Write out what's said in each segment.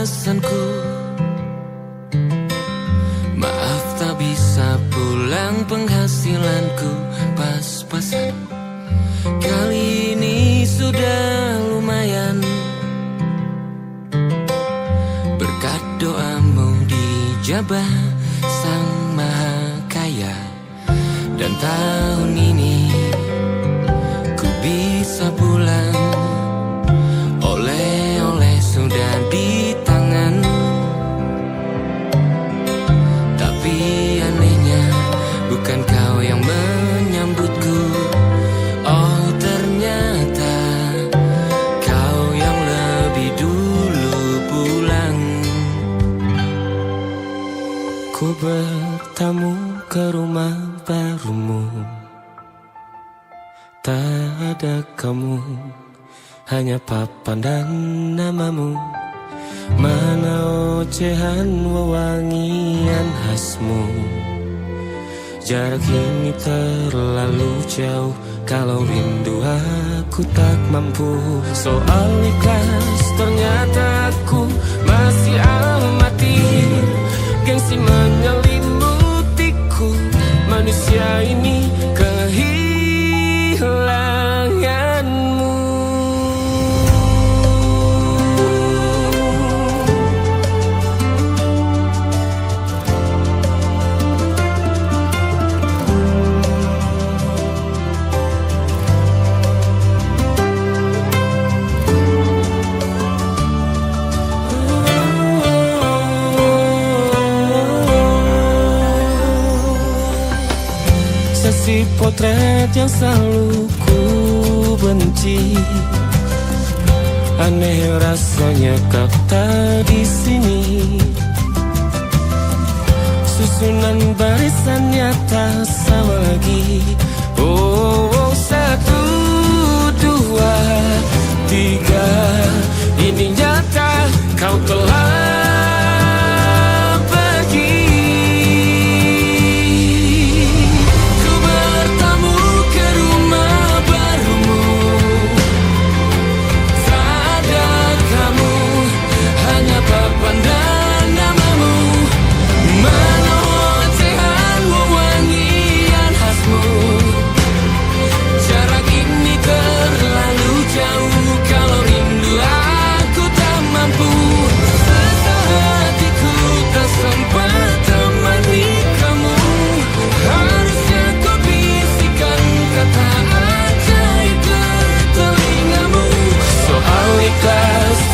pesanku. Maaf tak bisa pulang, penghasilanku pas-pasan. Kali ini sudah lumayan, berkat doamu dijabah Sang Maha Kaya. Dan tahun ini ku bisa pulang, oleh-oleh sudah di tangan. Tapi anehnya bukan kau yang menyambutku. Oh ternyata kau yang lebih dulu pulang. Ku bertamu ke rumah barumu, tak ada kamu, hanya papan dan namamu. Mana ocehan wewangian khasmu. Jarak ini terlalu jauh, kalau rindu aku tak mampu. Soal ikhlas ternyata aku masih amati. Gengsi menyelimutiku, manusia ini kehilanganmu. Sesi potret yang selalu ku benci, aneh rasanya kau tak di sini. Susunan barisannya tak sama lagi. Oh, 1, 2, 3, ini nyata kau telah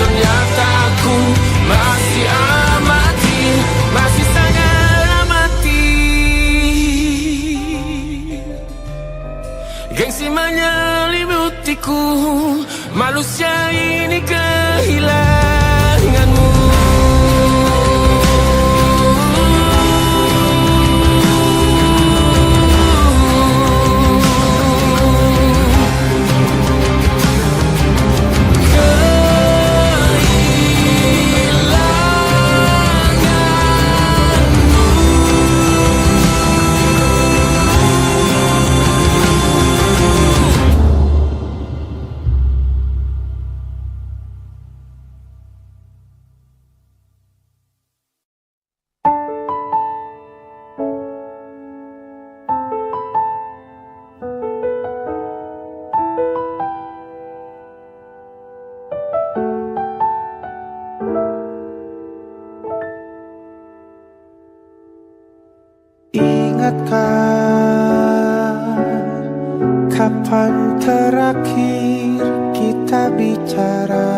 ternyata aku masih amati, masih sangat amati. Gengsi menyelimutiku, manusia ini kehilanganmu. Kapan terakhir kita bicara?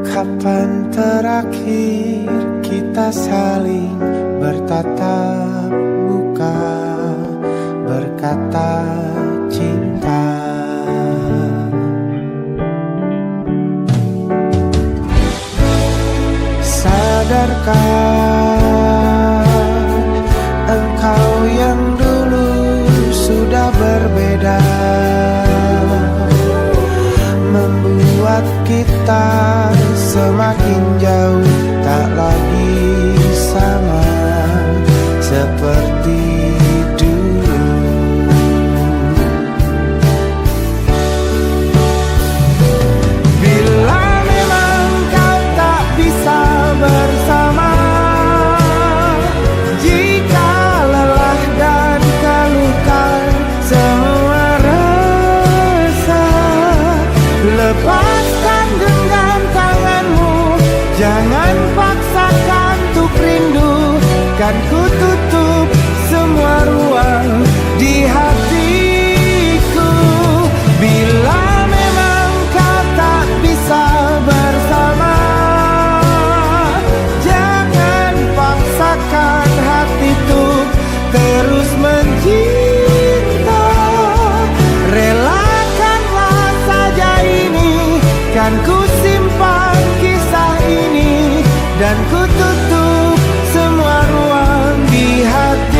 Kapan terakhir kita saling bertatap muka, berkata cinta? Sadarkah engkau yang dulu sudah berbeda, membuat kita semakin jauh, tak lagi sama seperti dulu. Bila memang kan ku tutup semua ruang di hatiku. Bila memang kau tak bisa bersama, jangan paksakan hati tuh terus mencinta. Relakanlah saja ini, kan ku simpan kisah ini, dan ku tutup semua ruang di hatiku.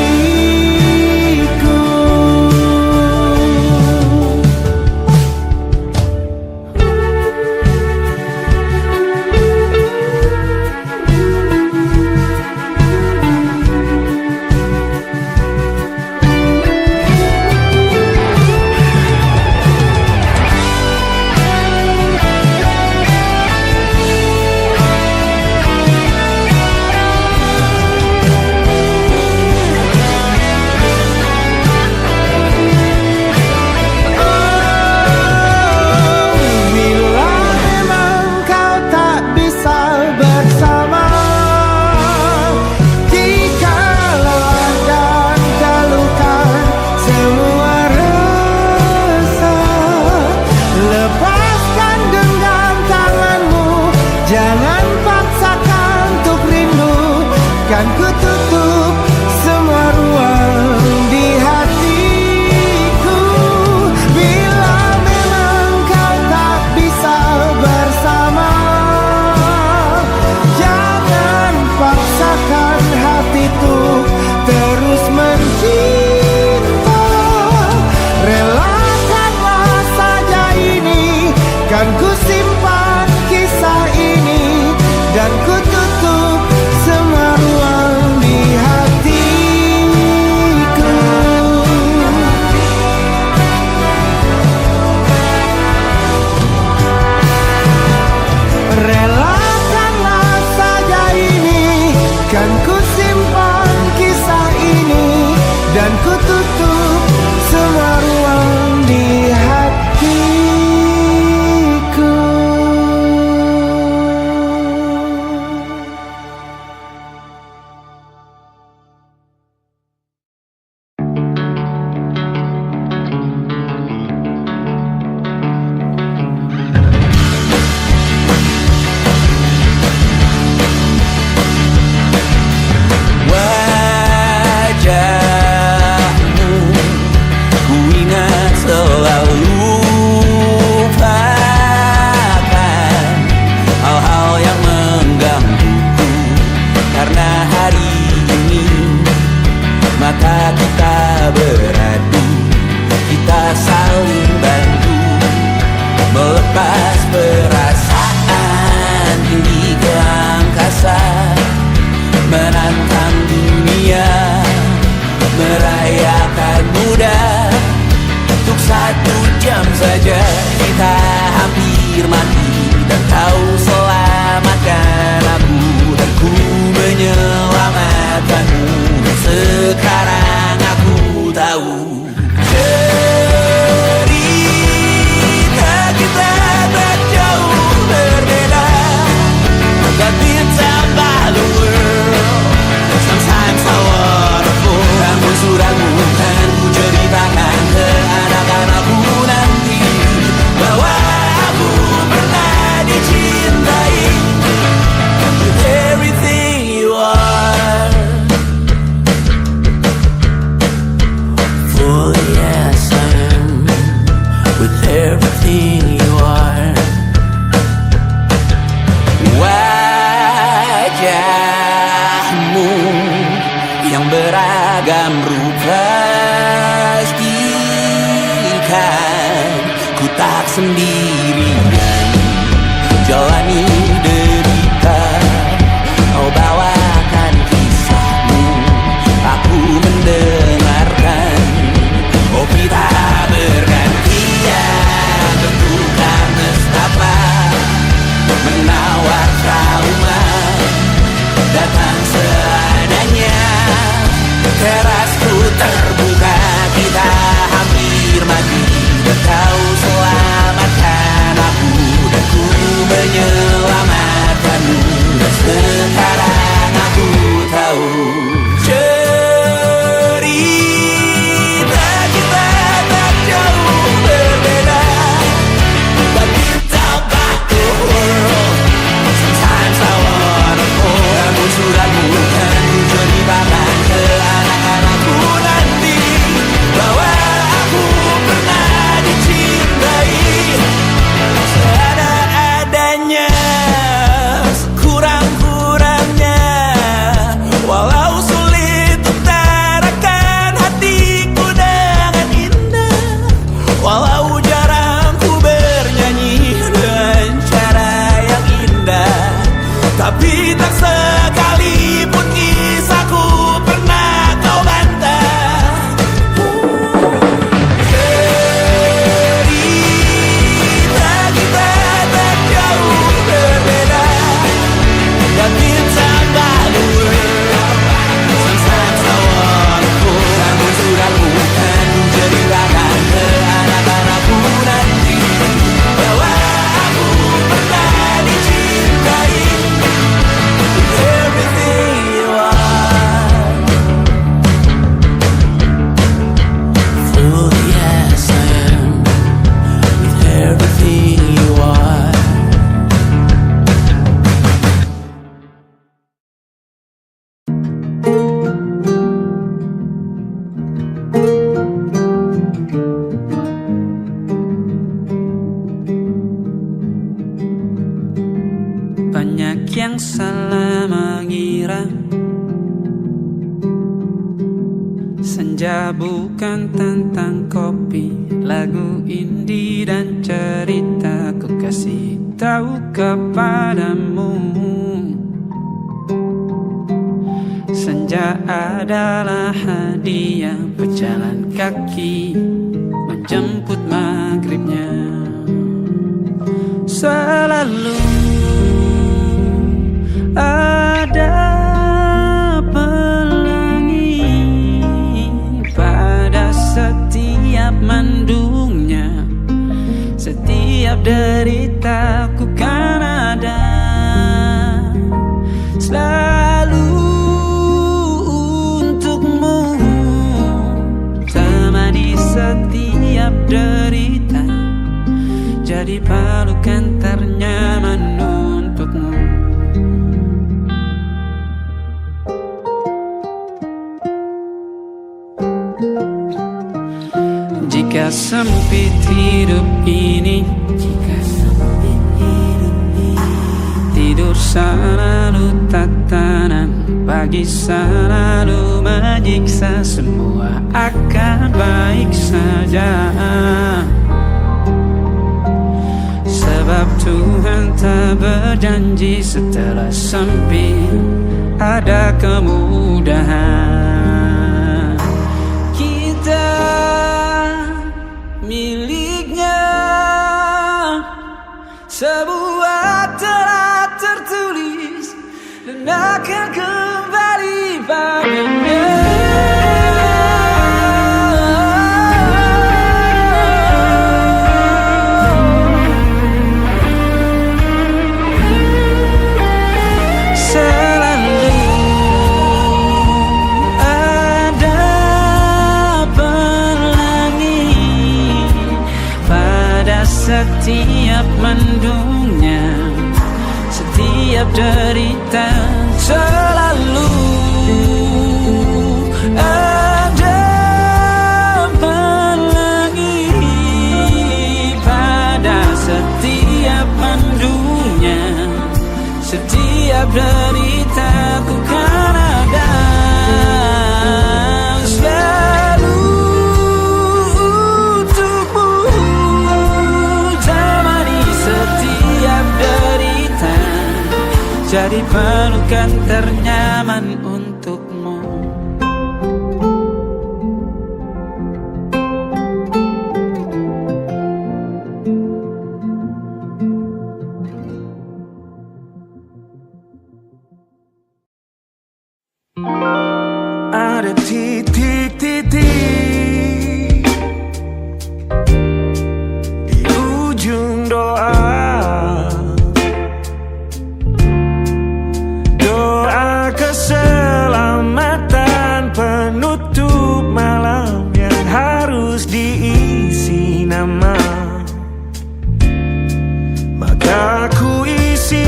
Jangan paksakan untuk rindu, kan ku tutup semua ruang di hatiku. Bila memang kau tak bisa bersama, jangan paksakan hatiku terus mencinta. Relakanlah saja ini, kan ku simpan kisah ini, dan ku tutup semua ruang di hatiku. Relakanlah saja ini, kan ku simpan kisah ini, dan ku tutup semua ruang di hatiku. Mata kita beradu, kita saling bantu, melepas perasaan tinggi ke angkasa, menantang dunia, merayakan muda. Untuk 1 jam saja kita hampir mati, dan kau selamatkan aku, dan ku menyelamatkanmu. Sekarang aku tahu cerita kita tak jauh berbeda, but it's about the world. Sometimes so wonderful. Kamu suramu kan ku ceritakan ke anak-anakku nanti, bahwa aku pernah dicintai with everything you are. Oh yes, I am with everything you are. Wajahmu yang beragam rupa, pastikan ku tak sendirian jalani derita. Kau bawakan kisahmu, aku mendengarkan. Oh kita bergantian, bentukan nestapa, menawar trauma, datang seadanya. Terasku terbuka, kita hampir mati, dan kau selamatkan aku, dan ku menyelamatkanmu. Dan sekarang aku tahu yang salah mengira senja bukan tentang kopi, lagu indie dan cerita ku kasih tahu kepadamu. Senja adalah hadiah pejalan kaki menjemput maghribnya. Selalu ada pelangi pada setiap mendungnya. Setiap deritaku kan ada selalu untukmu, temani setiap derita, jadi pelukan ternyaman untukmu. Jika sempit hidup ini, tidur selalu tatanan, pagi selalu menyiksa, semua akan baik saja. Sebab Tuhan tak berjanji setelah sempit ada kemudahan. Kita miliknya, sebuah telah tertulis dan akan kembali padanya. Setiap mendungnya, setiap derita, selalu ada pelangi pada setiap mendungnya. Setiap derita ku kan ada selalu jadi pelukan ternyaman untukmu. Ada titik-titik di ujung doa, keselamatan penutup malam yang harus diisi nama. Maka ku isi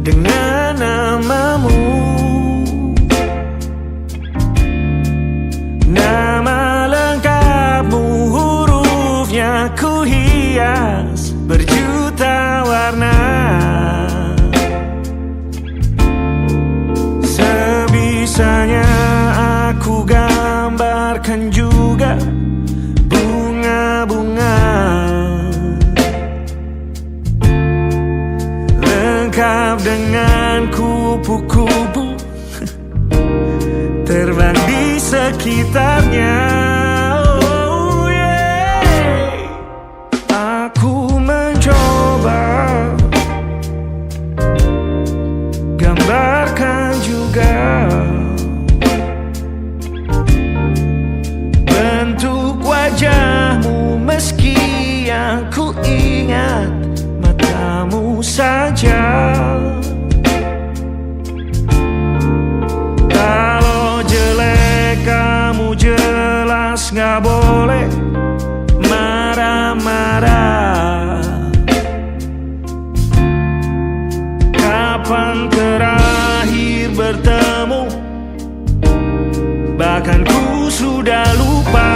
dengan namamu, nama lengkapmu, hurufnya ku hias berjuta warna. Sebisanya aku gambarkan juga bunga-bunga, lengkap dengan kupu-kupu terbang di sekitarnya. Oh yeah. Aku mencoba gambarkan juga bentuk wajahmu, meski yang ku ingat matamu saja. Kalau jelek kamu jelas gak boleh marah-marah. Kapan terakhir bertemu, bahkan ku sudah lupa.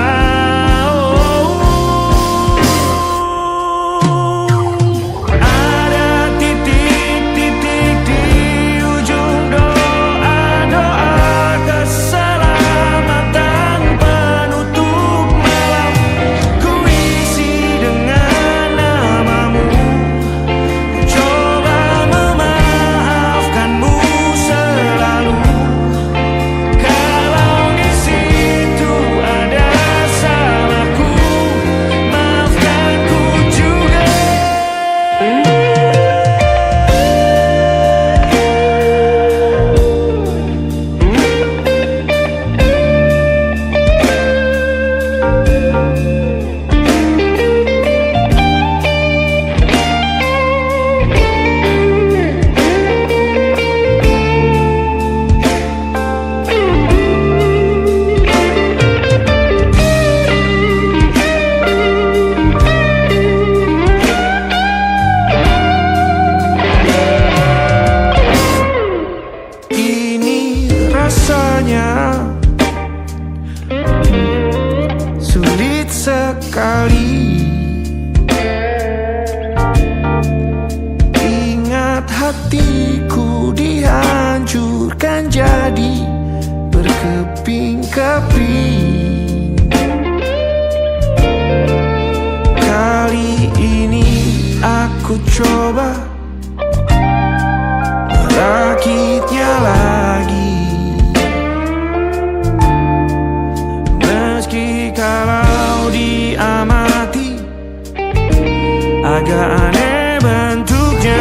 ku coba merakitnya lagi. Meski kalau diamati agak aneh bentuknya.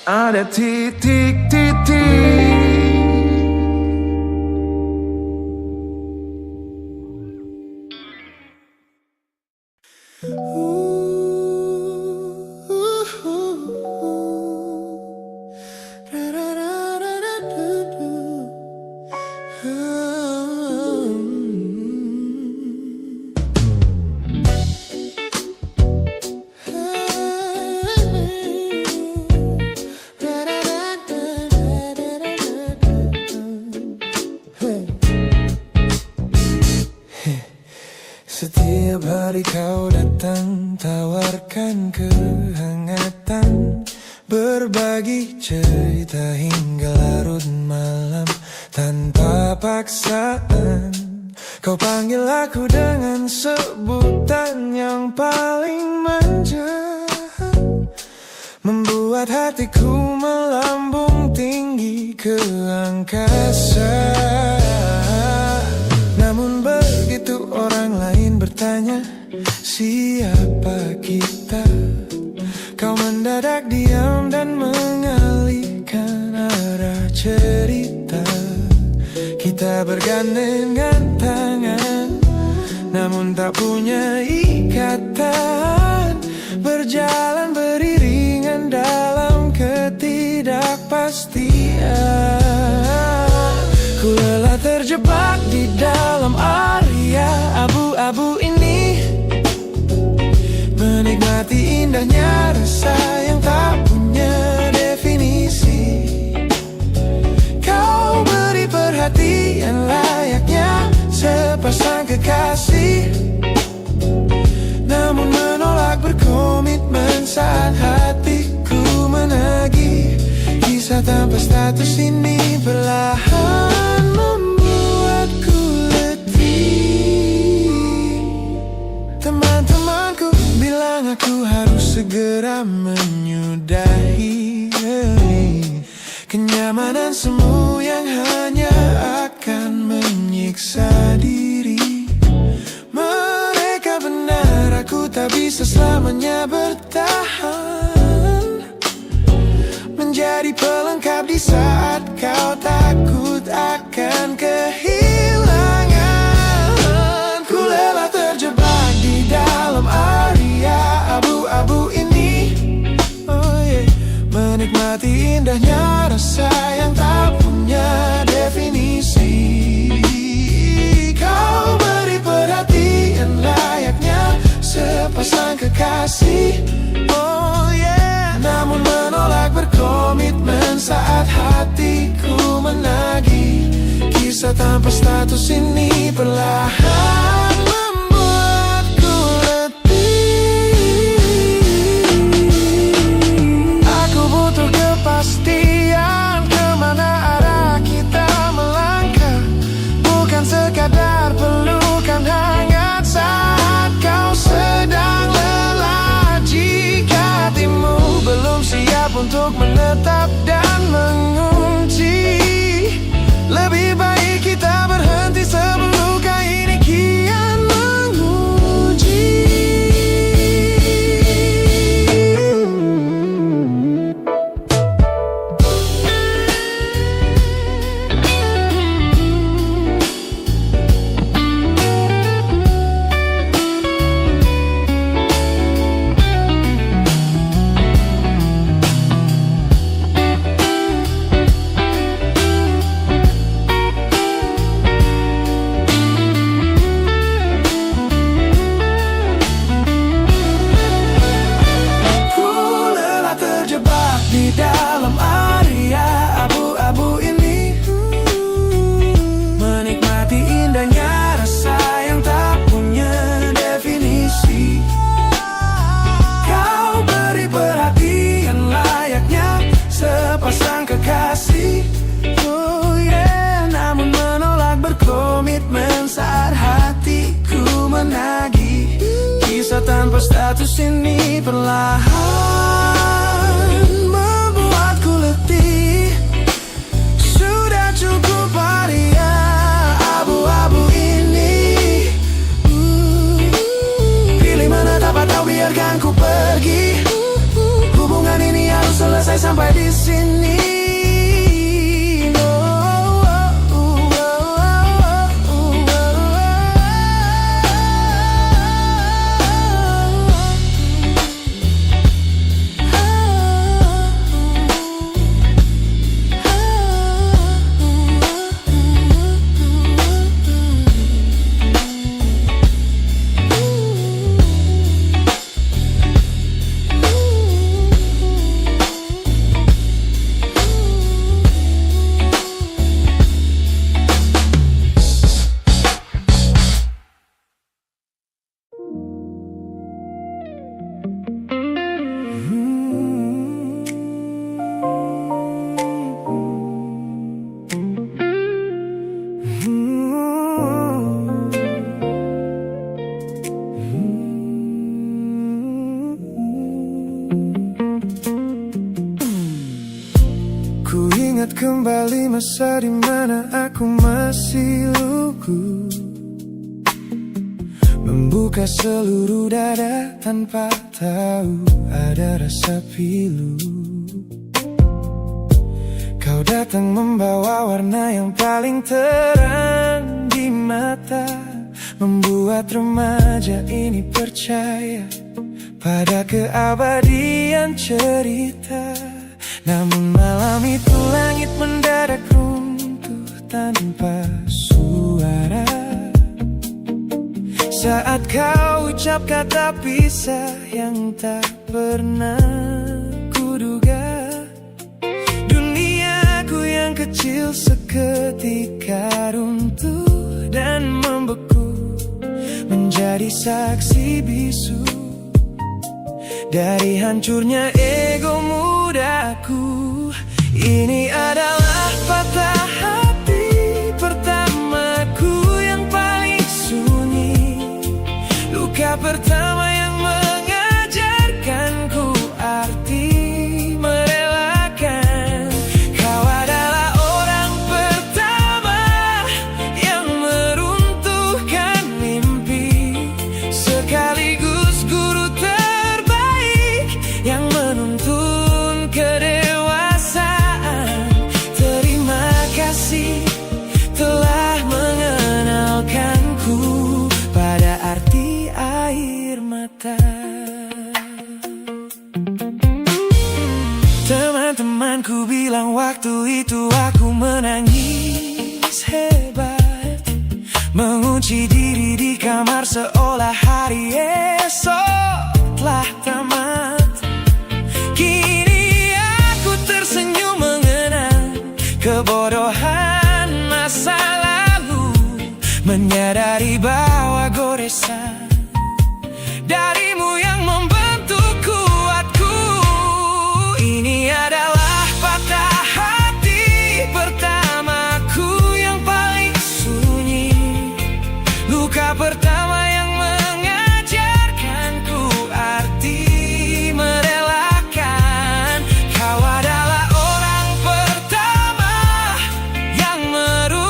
Ada titik-titik. Setiap hari kau datang, tawarkan kehangatan, berbagi cerita hingga larut malam tanpa paksaan. Kau panggil aku dengan sebutan yang paling manja, membuat hatiku melambung tinggi ke angkasa. Namun begitu orang lain bertanya, siapa kita? Kau mendadak diam dan mengalihkan arah cerita. Kita bergandengan tangan, namun tak punya ikatan, berjalan beriringan dalam ketidakpastian. Ku lelah terjebak di dalam area abu-abu ini, menikmati indahnya rasa yang tak punya definisi. Kau beri perhatian layaknya sepasang kekasih, namun menolak berkomitmen saat hatiku menagih. Kisah tanpa status ini perlahan membuatku letih. Teman-temanku bilang aku harus segera menyudahi kenyamanan semu yang hanya akan menyiksa diri. Mereka benar, aku tak bisa selamanya bertahan, menjadi pelengkap di saat kau takut akan kehilangan. Ku lelah terjebak di dalam area abu-abu ini, menikmati indahnya rasa yang tak punya definisi. Kau beri perhatian layaknya sepasang kekasih, namun menolak berkomitmen saat hatiku menagih. Kisah tanpa status ini perlahan membuatku letih. Aku butuh kepastian kemana arah kita melangkah, bukan sekadar pelukan hangat saat kau sedang lelah. Jika hatimu belum siap untuk menetap dan mengulang, Lebih baik kita berhenti sebelum luka ini kian menguji. Di dalam area abu-abu ini, menikmati indahnya rasa yang tak punya definisi. Kau beri perhatian layaknya sepasang kekasih. Oh yeah, namun menolak berkomitmen saat hatiku menagih. Kisah tanpa status ini perlahan cukup area abu-abu ini. Pilih mana dapat kau biarkan ku pergi. Hubungan ini harus selesai sampai di sini. Ku ingat kembali masa dimana aku masih lugu, membuka seluruh dada tanpa tahu ada rasa pilu. Kau datang membawa warna yang paling terang di mata, membuat remaja ini percaya pada keabadian cerita. Namun malam itu langit mendadak runtuh tanpa suara saat kau ucap kata pisah yang tak pernah kuduga. Duniaku yang kecil seketika runtuh dan membeku, menjadi saksi bisu dari hancurnya ego mudaku. Ini adalah patah hati pertamaku yang paling sunyi, luka pertama yang mengajarkanku arti merelakan. Kau adalah orang pertama yang meruntuhkan mimpi, sekaligus guru terbaik yang menuntun kedewasaan. Terima kasih telah mengenalkanku pada arti air mata. Teman-temanku bilang waktu itu aku menangis hebat, mengunci diri di kamar seolah hari esok telah tamat. Kini aku tersenyum mengenang kebodohan masa lalu, menyadari bahwa goresan darimu yang membentuk kuatku. Ini adalah patah hati pertamaku yang paling sunyi, luka pertama yang mengajarkanku arti merelakan. Kau adalah orang pertama yang meruntuhkan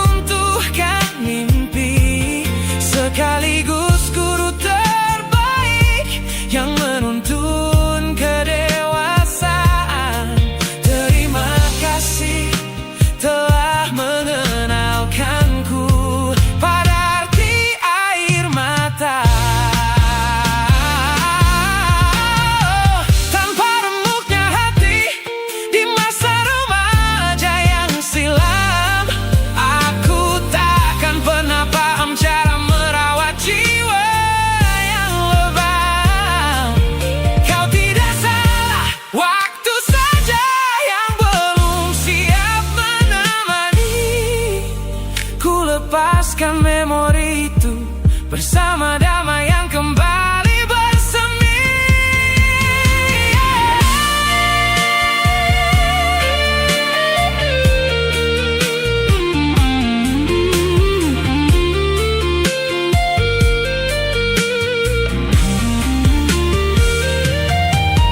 bersama damai yang kembali bersemi.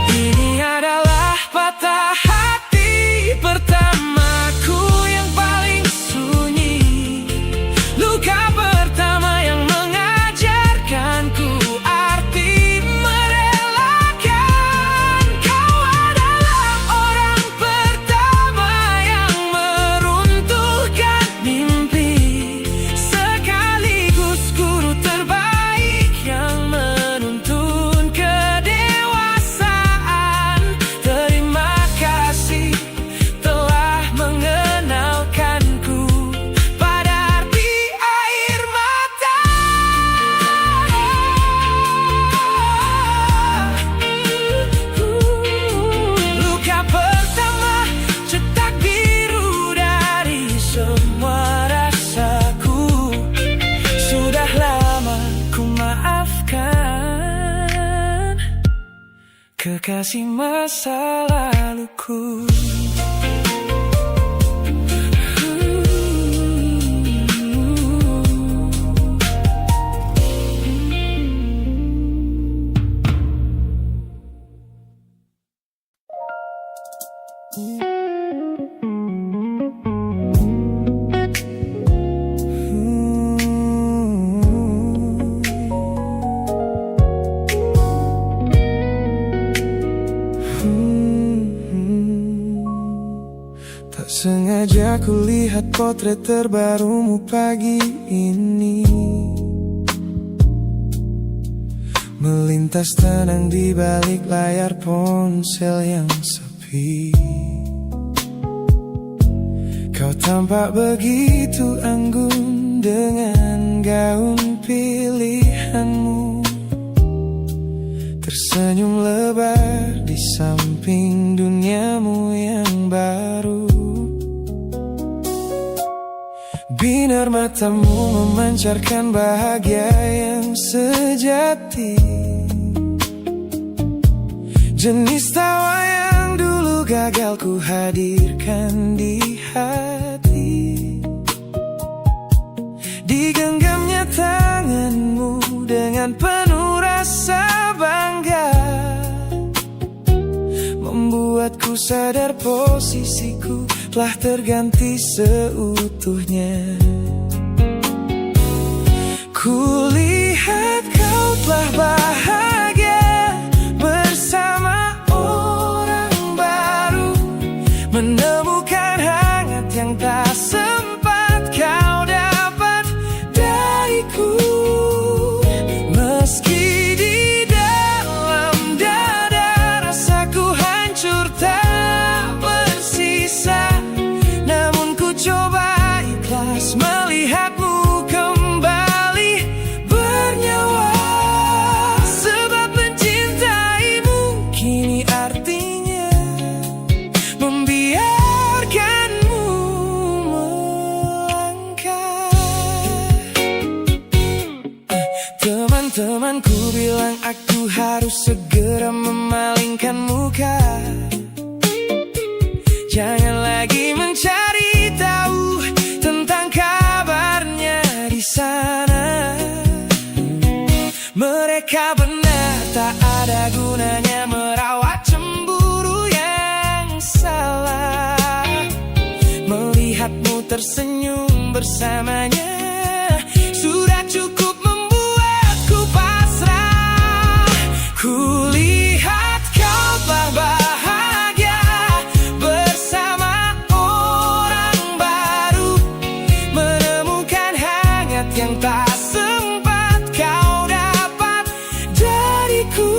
Ini adalah patah hati pertamaku yang paling sunyi, luka pertama yang mengajarkanku arti merelakan. Kau adalah orang pertama yang meruntuhkan mimpi, sekaligus guru terbaik yang menuntun kedewasaan. Terima kasih telah mengenalkanku pada arti air mata. Luka pertama, cetak biru dari semua rasaku. Sudah lama ku maafkan kekasih masa laluku. Tak sengaja kulihat potret terbarumu pagi ini, melintas tenang di balik layar ponsel yang sepi. Kau tampak begitu anggun dengan gaun pilihanmu, tersenyum lebar di samping duniamu yang baru. Binar matamu memancarkan bahagia yang sejati, jenis tawa yang dulu gagal ku hadirkan di hati. Digenggamnya tanganmu dengan penuh rasa bangga, membuatku sadar posisiku telah terganti seutuhnya. Kulihat kau telah bahagia bersama orang baru, menemukan hangat yang tak sempat kau dapat dariku. Meski di dalam dada rasaku hancur tak bersisa, namun ku coba ikhlas melihatmu kembali bernyawa. Sebab mencintaimu kini artinya membiarkanmu melangkah. Teman-temanku bilang aku harus segera memalingkan muka, jangan lagi mencari tahu tentang kabarnya di sana. Mereka benar, tak ada gunanya merawat cemburu yang salah. Melihatmu tersenyum bersamanya sudah cukup membuatku pasrah. Kulihat kau telah bahagia bersama orang baru, menemukan hangat yang tak sempat kau dapat dariku.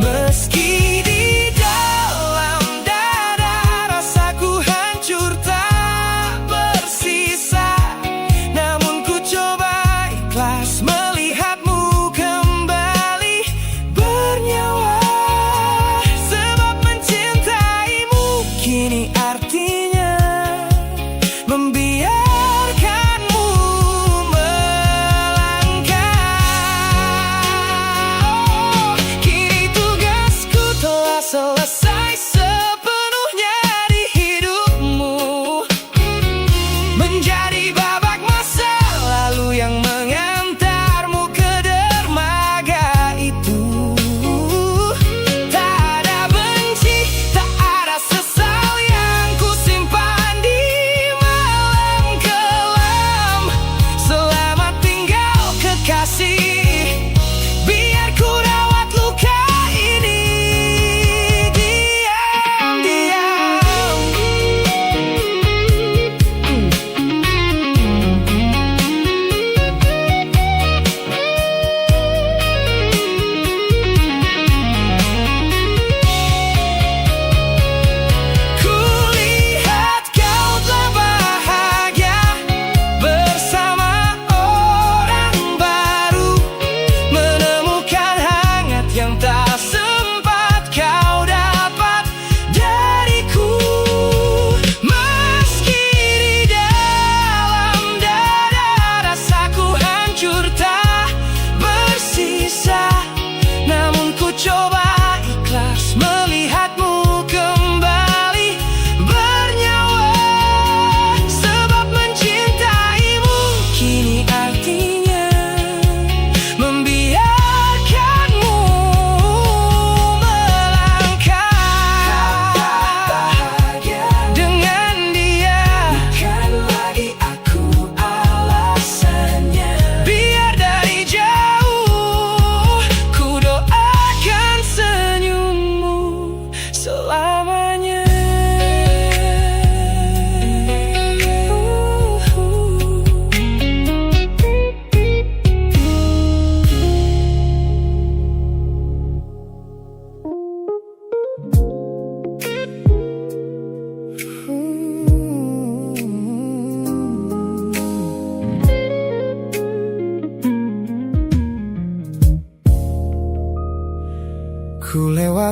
Meski di dalam dada rasaku hancur tak bersisa,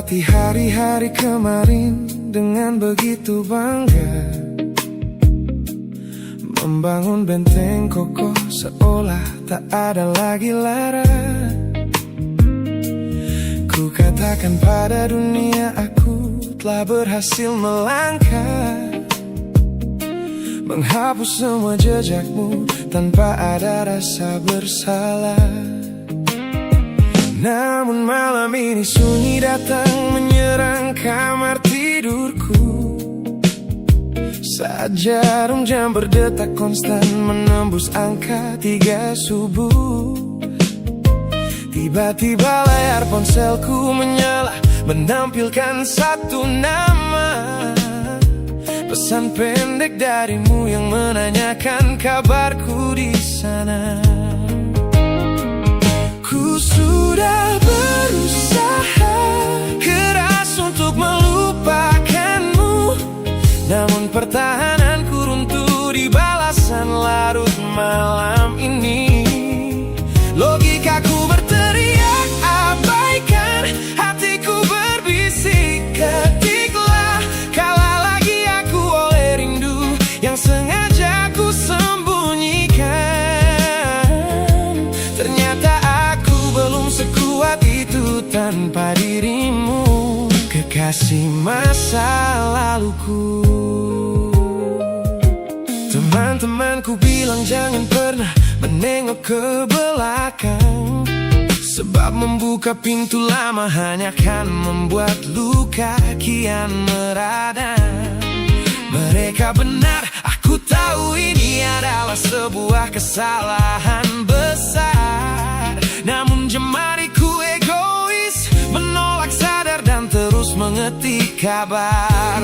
melewati hari-hari kemarin dengan begitu bangga, membangun benteng kokoh seolah tak ada lagi lara. Ku katakan pada dunia aku telah berhasil melangkah, menghapus semua jejakmu tanpa ada rasa bersalah. Namun malam ini sunyi datang menyerang kamar tidurku, saat jarum jam berdetak konstan menembus angka 3 subuh. Tiba-tiba layar ponselku menyala, menampilkan satu nama, pesan pendek darimu yang menanyakan kabarku di sana. Ku sudah berusaha keras untuk melupakanmu, namun pertahananku runtuh di balasan larut malam ini. Logikaku berteriak abaikan, hatiku berbisik ketiklah, kalah lagi aku oleh rindu yang sengaja ku sembunyikan. Ternyata aku belum sekuat itu tanpa dirimu, kekasih masa laluku. Teman-temanku bilang jangan pernah menengok ke belakang, sebab membuka pintu lama hanya akan membuat luka kian meradang. Mereka benar, aku tahu ini adalah sebuah kesalahan besar. Namun jemariku egois, menolak sadar dan terus mengetik kabar.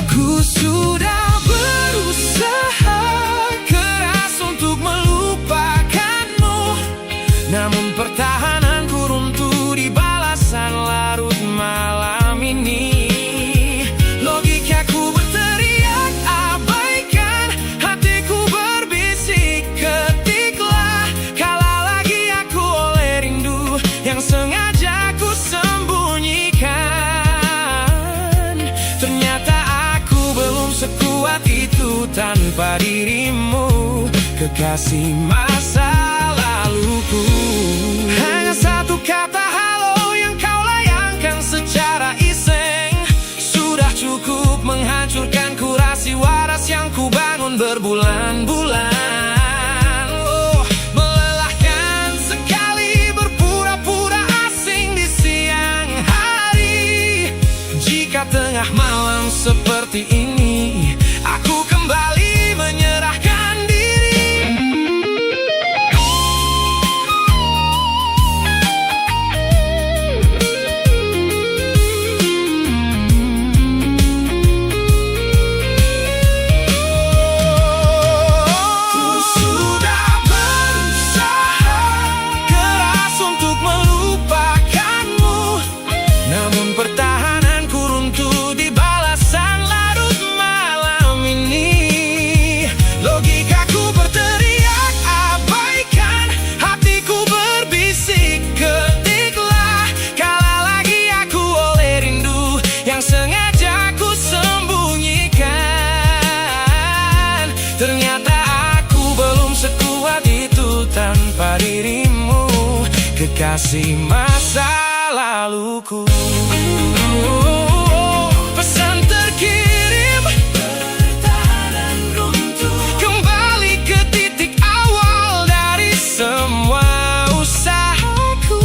Ku sudah berusaha keras untuk melupakanmu, namun pertahananku runtuh di balasan larut malam ini. Logikaku berteriak abaikan, hatiku berbisik ketiklah, kalah lagi aku oleh rindu yang sengaja ku sembunyikan. Ternyata aku belum sekuat itu tanpa dirimu, kekasih masa laluku. Hanya satu kata halo yang kau layangkan secara iseng, sudah cukup menghancurkan kurasi waras yang ku bangun berbulan-bulan. Melelahkan sekali berpura-pura asing di siang hari. Jika tengah malam seperti ini aku kembali menyerahkan diri. Ku sudah berusaha keras untuk melupakanmu, namun pertahananku runtuh di balasan larut malam ini. Logikaku berteriak abaikan, hatiku berbisik ketiklah, kalah lagi aku oleh rindu yang sengaja ku sembunyikan. Ternyata aku belum sekuat itu tanpa dirimu, kekasih masa laluku. Pesan terkirim, pertahanan runtuh, kembali ke titik awal dari semua usahaku.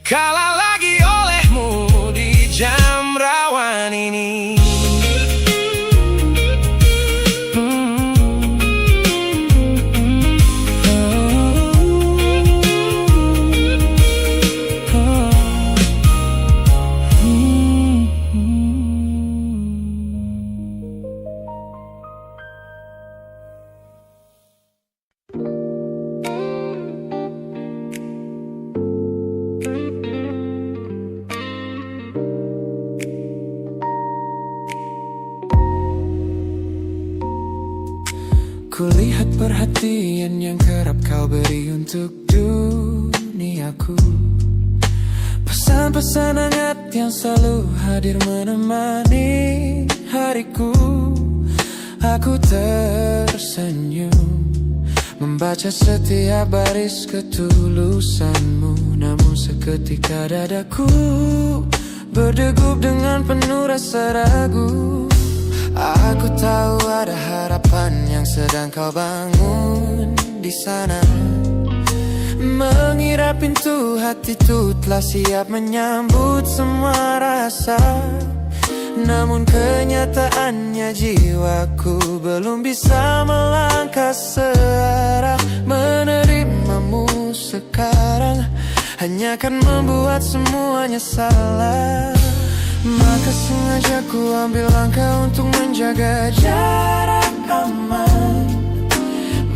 Kalah lagi olehmu di jam rawan ini. Kulihat perhatian yang kerap kau beri untuk diriku. duniaku. Pesan-pesan hangat yang selalu hadir menemani hariku. Aku tersenyum membaca setiap baris ketulusanmu. Namun seketika dadaku berdegup dengan penuh rasa ragu. Aku tahu ada harapan yang sedang kau bangun di sana. Mengira pintu hatiku telah siap menyambut semua rasa. Namun kenyataannya jiwaku belum bisa melangkah searah. Menerimamu sekarang hanya akan membuat semuanya salah. Maka sengaja ku ambil langkah untuk menjaga jarak aman.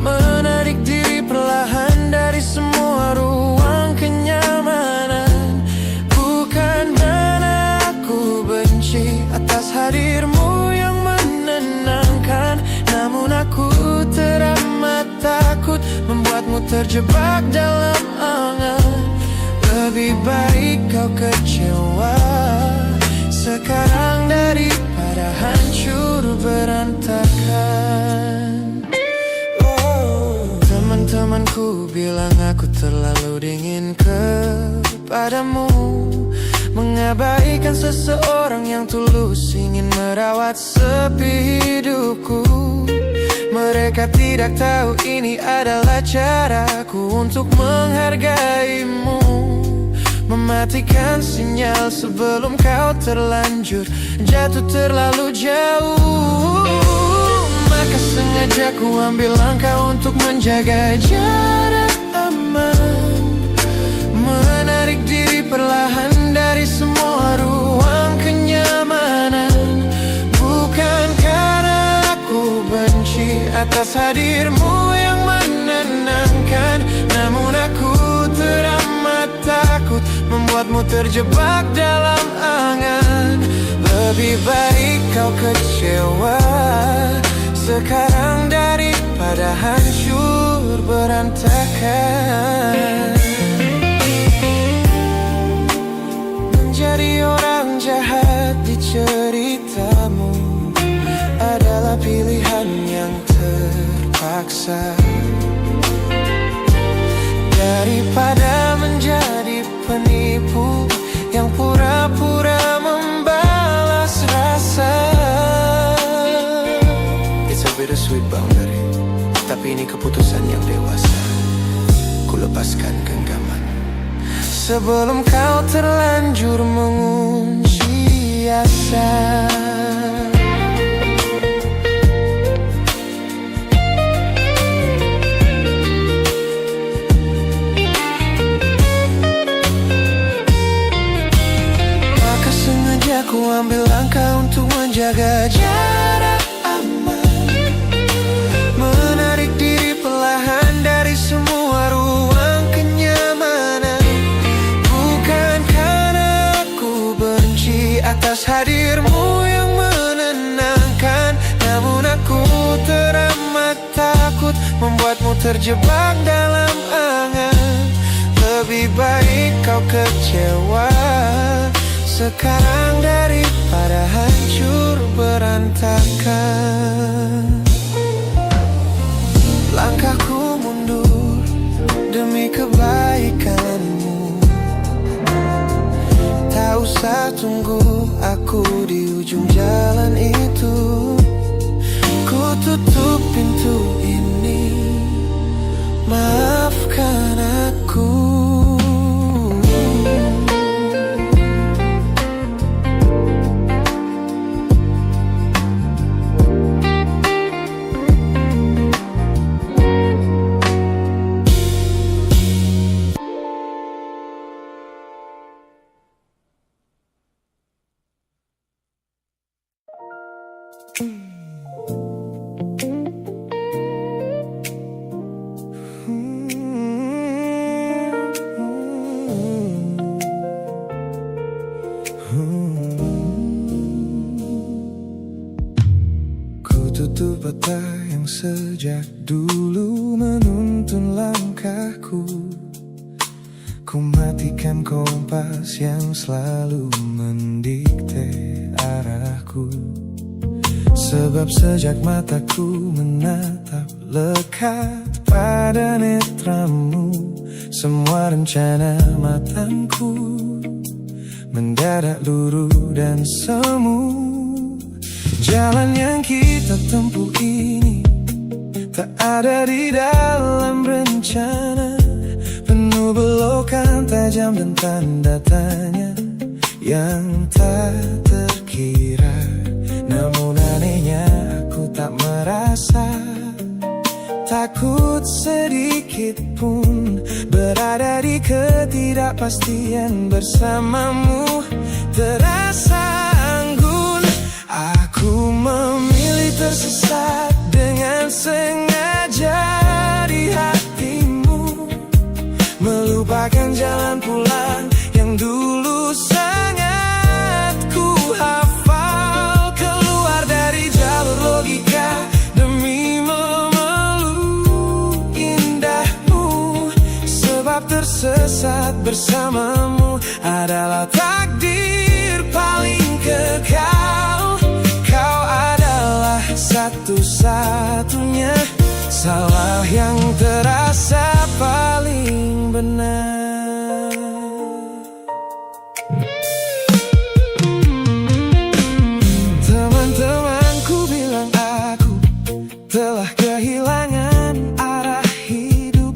Menarik diri perlahan dari semua ruang kenyamanan. Bukan karena aku benci atas hadirmu yang menenangkan, namun aku teramat takut membuatmu terjebak dalam angan. Lebih baik kau kecewa sekarang daripada hancur berantakan. Teman-temanku bilang aku terlalu dingin kepadamu, mengabaikan seseorang yang tulus ingin merawat sepi hidupku. Mereka tidak tahu ini adalah caraku untuk menghargaimu. Mematikan sinyal sebelum kau terlanjur jatuh terlalu jauh. Maka sengaja ku ambil langkah untuk menjaga jarak aman. Menarik diri perlahan dari semua ruang kenyamanan. Bukan karena aku benci atas hadirmu yang menenangkan, namun aku teramat takut membuatmu terjebak dalam angan. Lebih baik kau kecewa sekarang daripada hancur berantakan. Menjadi orang jahat di ceritamu adalah pilihan yang terpaksa, daripada menjadi penipu yang pura-pura membalas rasa. It's a bittersweet boundary, tapi ini keputusan yang dewasa. Ku lepaskan genggaman sebelum kau terlanjur mengunci asa. Ku ambil langkah untuk menjaga jarak aman. Menarik diri perlahan dari semua ruang kenyamanan. Bukan karena aku benci atas hadirmu yang menenangkan, namun aku teramat takut membuatmu terjebak dalam angan. Lebih baik kau kecewa sekarang daripada hancur berantakan. Langkahku mundur demi kebaikanmu. Tak usah tunggu aku di ujung jalan itu. Ku tutup pintu ini, maafkan aku. Tutup mata yang sejak dulu menuntun langkahku. Ku bagaikan kompas yang selalu mendikte arahku. Sebab sejak mataku menatap lekat pada netramu, semua rencana matangku mendadak luruh dan semu. Jalan yang kita tempuh ini tak ada di dalam rencana, penuh belokan tajam dan tanda tanya yang tak terkira. Namun anehnya aku tak merasa takut sedikit pun berada di ketidakpastian bersamamu. Terasa anggun, aku memilih tersesat dengan sengaja di hatimu, melupakan jalan pulang yang dulu sangat ku hafal. Keluar dari jalur logika demi memeluk indahmu, sebab tersesat bersamamu adalah takdir paling kekal. Kau adalah satu-satunya salah yang terasa paling benar. Teman-temanku bilang aku telah kehilangan arah hidup,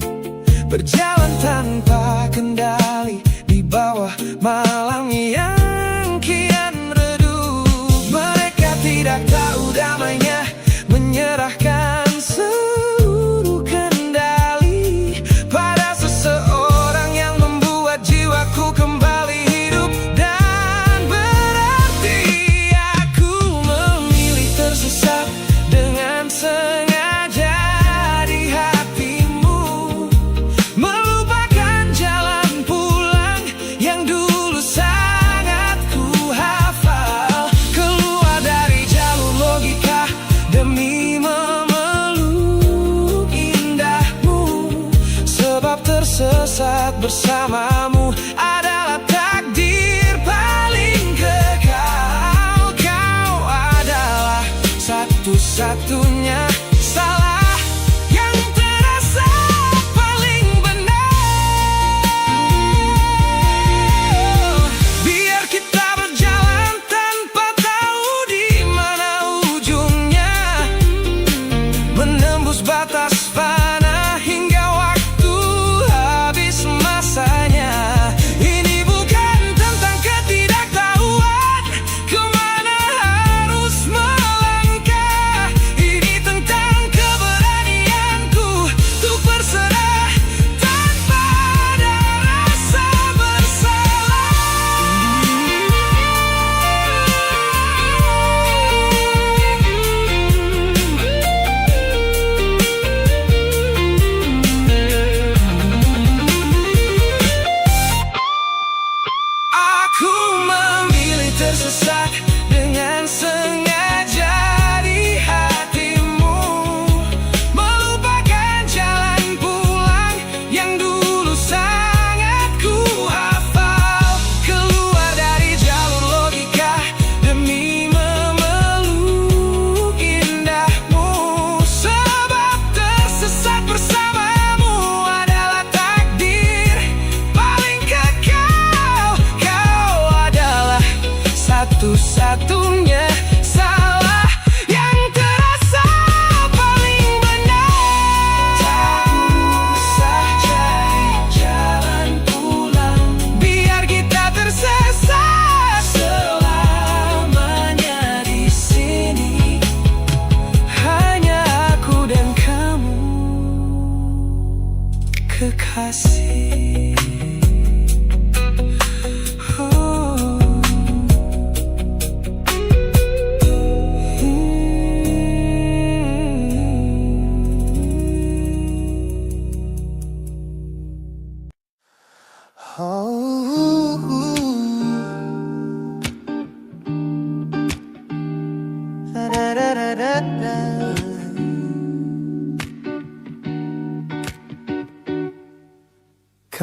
berjalan tanpa kendali di bawah malam yang kian redup. Mereka tidak tahu damainya menyerahkan seluruh kendali pada seseorang yang membuat jiwaku kembali hidup dan berarti. Aku memilih tersesat dengan sengaja di hatimu, melupakan jalan pulang yang dulu sangat ku hafal. Keluar dari jalur logika demi memeluk indahmu, sebab tersesat bersamamu adalah takdir paling kekal. Kau adalah satu-satunya salah yang terasa paling benar. Biar kita berjalan tanpa tahu di mana ujungnya, menembus batas fana hingga waktu habis masanya. Ini bukan tentang ketidaktahuan kemana harus melangkah, ini tentang keberanianku untuk berserah tanpa ada rasa bersalah. Aku memilih tersesat dengan sengaja di hatimu, melupakan jalan pulang yang dulu sangat ku hafal. Keluar dari jalur logika demi memeluk indahmu, sebab tersesat bersamamu adalah takdir paling kekal. Kau adalah satu-satunya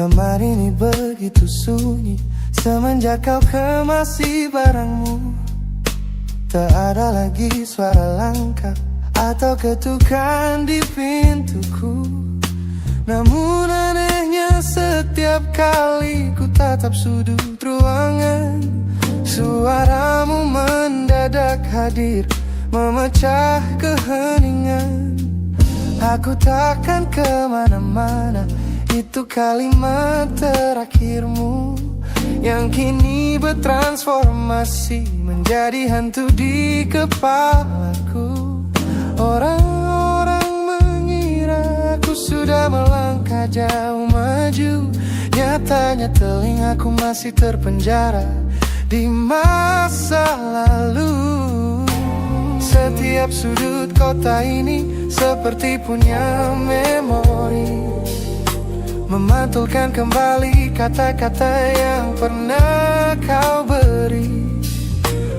Kamar ini begitu sunyi semenjak kau kemasi barangmu. Tak ada lagi suara langkah atau ketukan di pintuku. Namun anehnya setiap kali ku tatap sudut ruangan, suaramu mendadak hadir memecah keheningan. Aku takkan kemana-mana, itu kalimat terakhirmu yang kini bertransformasi menjadi hantu di kepalaku. Orang-orang mengira aku sudah melangkah jauh maju, nyatanya telingaku masih terpenjara di masa lalu. Setiap sudut kota ini seperti punya memori, memantulkan kembali kata-kata yang pernah kau beri.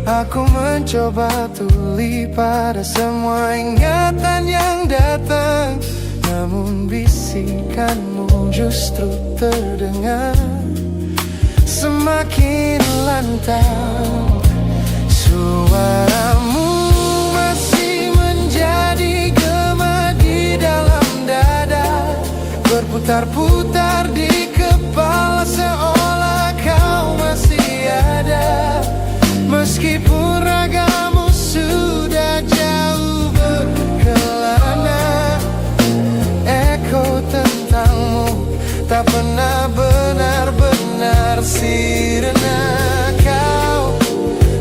Aku mencoba tuli pada semua ingatan yang datang, namun bisikanmu justru terdengar semakin lantang. Suaramu masih menjadi gema di dalam dada, berputar-putar di kepala seolah kau masih ada. Meskipun ragamu sudah jauh berkelana, eko tentangmu tak pernah benar-benar sirna. Kau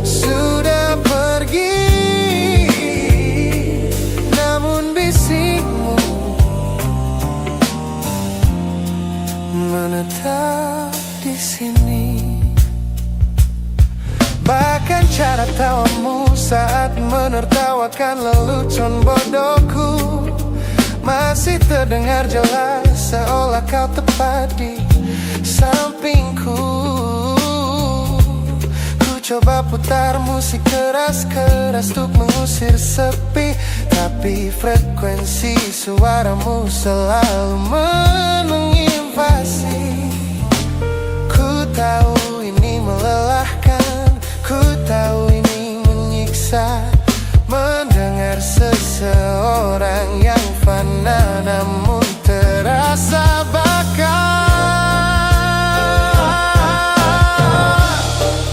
sudah pergi, namun bisikmu menetap di sini. Bahkan cara tawamu saat menertawakan lelucon bodohku masih terdengar jelas, seolah kau tepat di sampingku. Ku coba putar musik keras-keras untuk mengusir sepi, tapi frekuensi suaramu selalu menginvasi. Ku tahu ini melelahkan, ku tahu ini menyiksa, mendengar seseorang yang fana namun terasa bakal.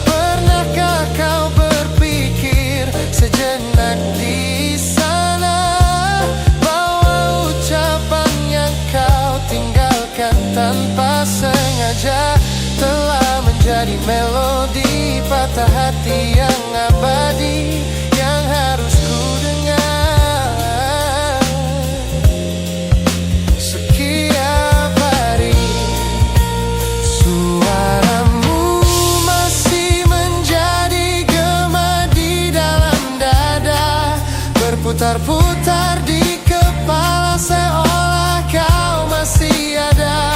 Pernahkah kau berpikir sejenak di sana bahwa ucapan yang kau tinggalkan tanpa sengaja telah menjadi melodi patah hati yang abadi yang harus ku dengar setiap hari. Suaramu masih menjadi gema di dalam dada, berputar-putar di kepala seolah kau masih ada.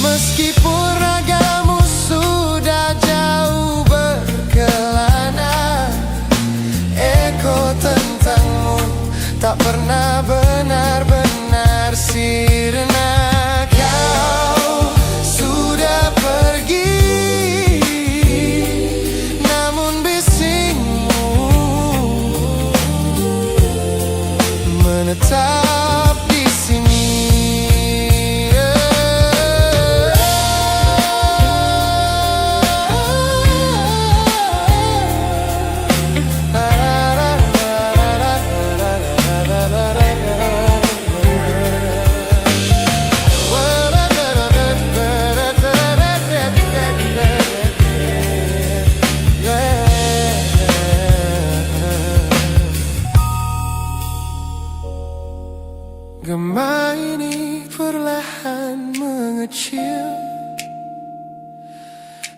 Meskipun ragamu sudah jauh berkelana, eko tentangmu tak pernah benar-benar sirna. Kau sudah pergi, namun bisikmu menetap di sini. Gema ini perlahan mengecil,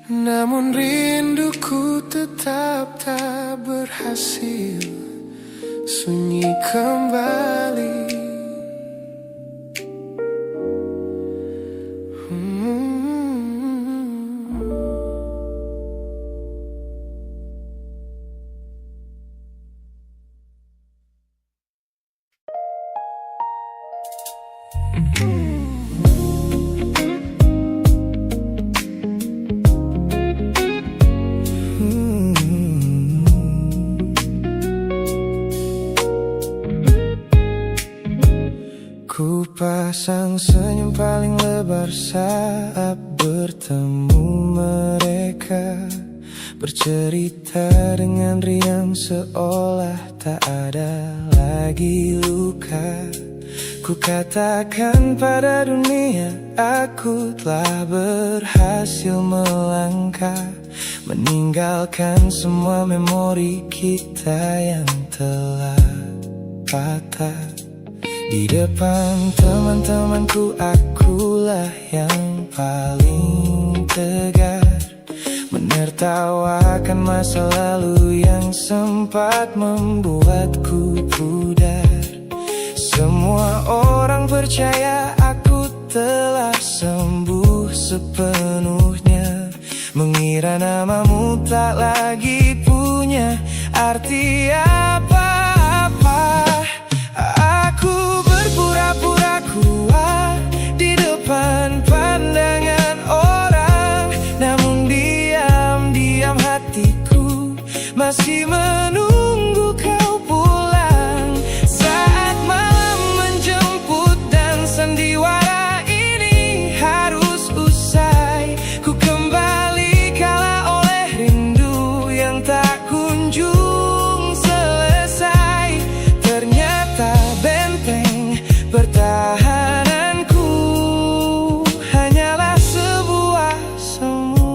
namun rinduku tetap tak berhasil sunyi kembali. Sepasang senyum paling lebar saat bertemu mereka, bercerita dengan riang seolah tak ada lagi luka. Ku katakan pada dunia aku telah berhasil melangkah, meninggalkan semua memori kita yang telah patah. Di depan teman-temanku akulah yang paling tegar, menertawakan masa lalu yang sempat membuatku pudar. Semua orang percaya aku telah sembuh sepenuhnya, mengira namamu tak lagi punya arti apa-apa. Aku berpura-pura kuat di depan pandangan orang, namun diam-diam hatiku masih menunggu kau pulang. Saat malam menjemput dan sandiwara ini harus usai, ku kembali kalah oleh rindu yang tak kunjung selesai. Ternyata benteng pertahananku hanyalah sebuah semu.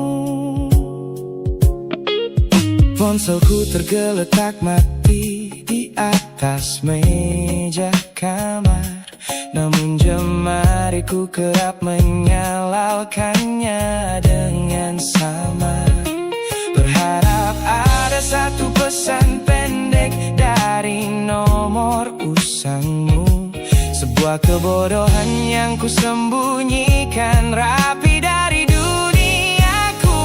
Ponselku tergeletak mati di atas meja kamar, namun jemariku kerap menyalakannya dengan samar. Berharap ada satu pesan pendek dari nomor usangmu, sebuah kebodohan yang kusembunyikan rapi dari duniaku.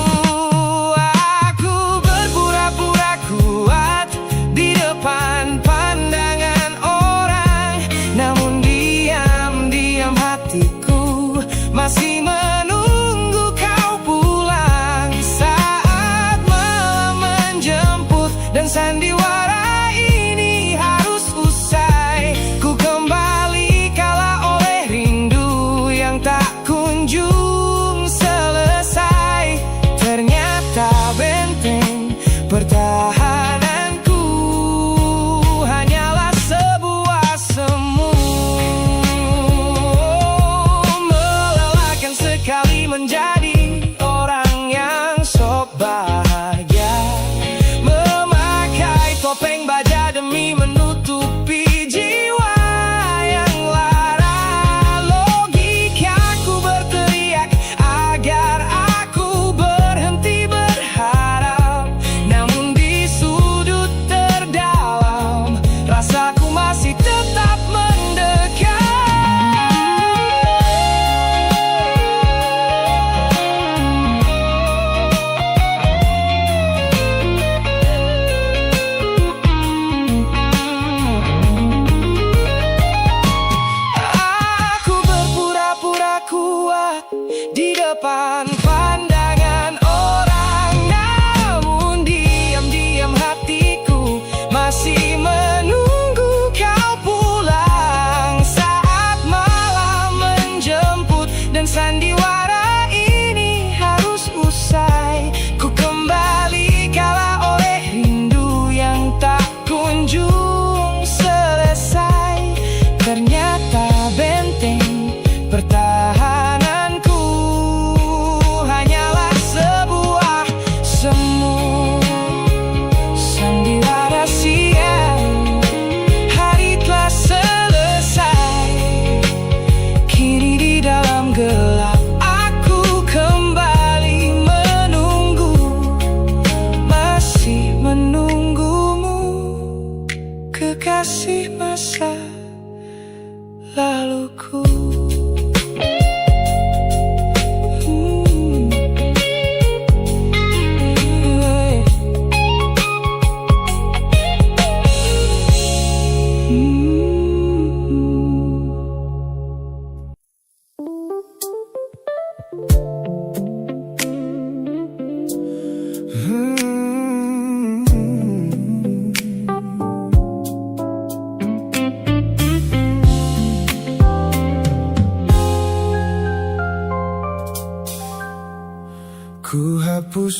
Aku berpura-pura kuat di depan pandangan orang, namun diam-diam hatiku masih menunggu kau pulang. Saat malam menjemput dan sandiwara ini harus usai, ku kembali kalah oleh rindu yang tak kunjung selesai. Ternyata benteng pertahananku hanyalah sebuah semu. Melelahkan sekali menjadi orang yang sok bahagia, memakai topeng baja demi menutupi jiwa yang lara. Logikaku berteriak agar aku berhenti berharap, namun di sudut terdalam rasaku masih tetap mendekat. Aku berpura-pura kuat di depan pandangan orang, namun diam-diam hatiku masih menunggu kau pulang. Saat malam menjemput dan sandiwara ini harus usai, ku kembali kalah oleh rindu yang tak kunjung selesai. Ternyata benteng pertahananku hanyalah sebuah semu. Sandiwara siang, hari telah selesai. Kini di dalam gelap aku kembali menunggu, masih menunggumu, kekasih masa laluku.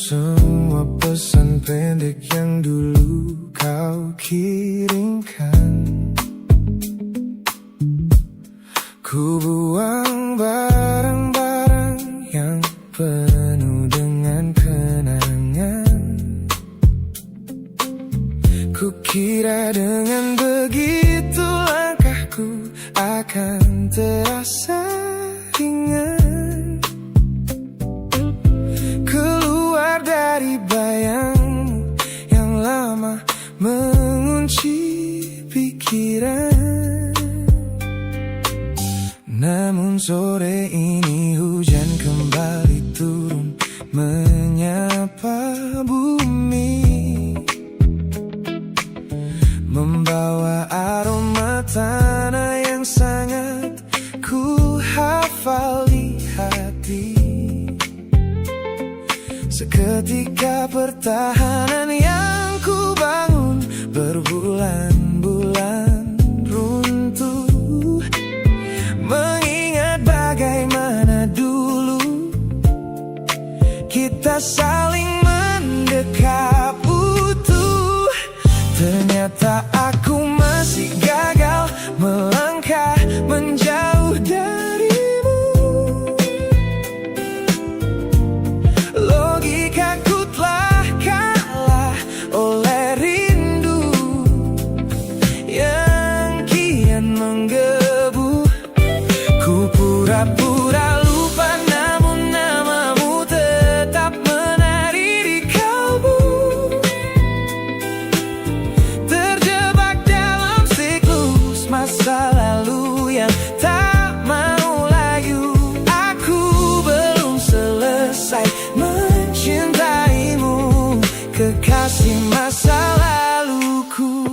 semua pesan pendek yang dulu kau kirimkan. Ku buang barang-barang yang penuh dengan kenangan. Ku kira dengan begitu langkahku akan terasa ringan. Keluar dari bayangmu yang lama mengunci pikiran. Namun sore ini hujan kembali turun menyapa bumi, membawa aroma tanah yang sangat ku hafal di hati. Seketika pertahanan yang ku bangun berbulan-bulan runtuh. Mengingat bagaimana dulu kita saling mendekap utuh. Ternyata aku masih gagal melangkah menjauh darimu. Logikaku telah kalah oleh rindu yang kian menggebu. Ku pura-pura lupa namun namamu tetap menari di kalbu. Terjebak dalam siklus masa lalu yang tak mau layu. Aku belum selesai mencintaimu, kekasih masa laluku.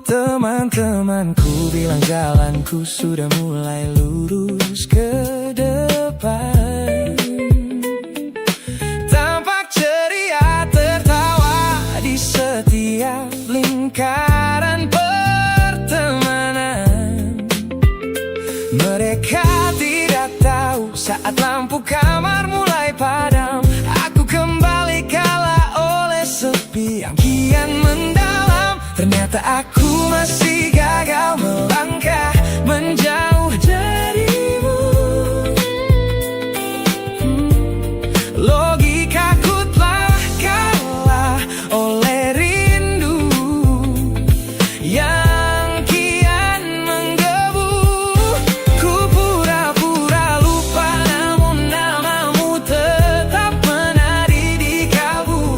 Teman-temanku bilang jalanku sudah mulai lurus ke depan. Tampak ceria tertawa di setiap lingkaran pertemanan. Mereka tidak tahu saat lampu kamar mulai padam, aku kembali kalah oleh sepi yang kian mendalam. Ternyata aku masih gagal melangkah menjauh darimu. Logikaku telah kalah oleh rindu yang kian menggebu. Ku pura-pura lupa namun namamu tetap menari di kalbu.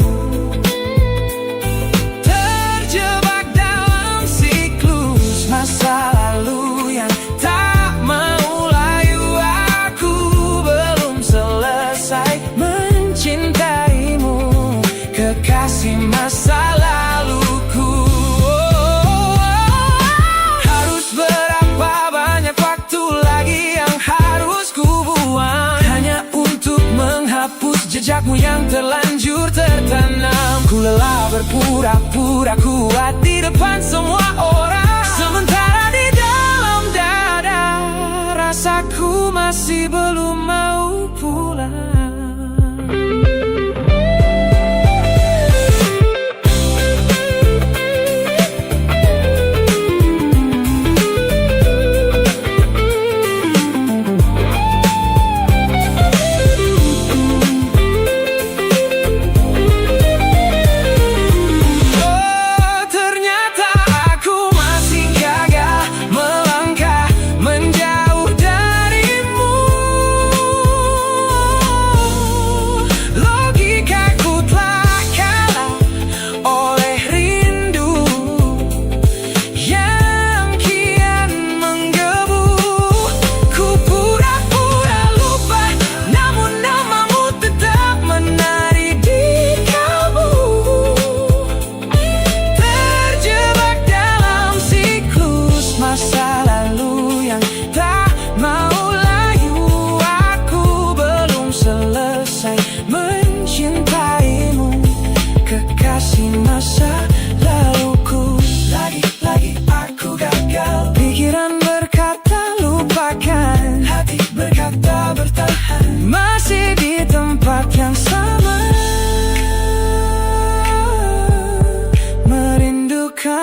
Terjebak dalam siklus masa lalu yang tak mau layu. Aku belum selesai mencintaimu, kekasih masa laluku. Harus berapa banyak waktu lagi yang harus ku buang hanya untuk menghapus jejakmu yang terlanjur tertanam. Ku lelah berpura-pura kuat di depan semua orang, sementara di dalam dada rasaku masih belum mau pulang.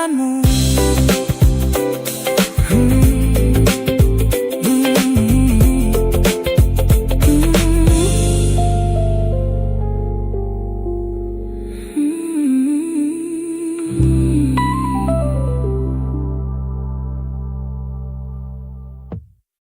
denganmu.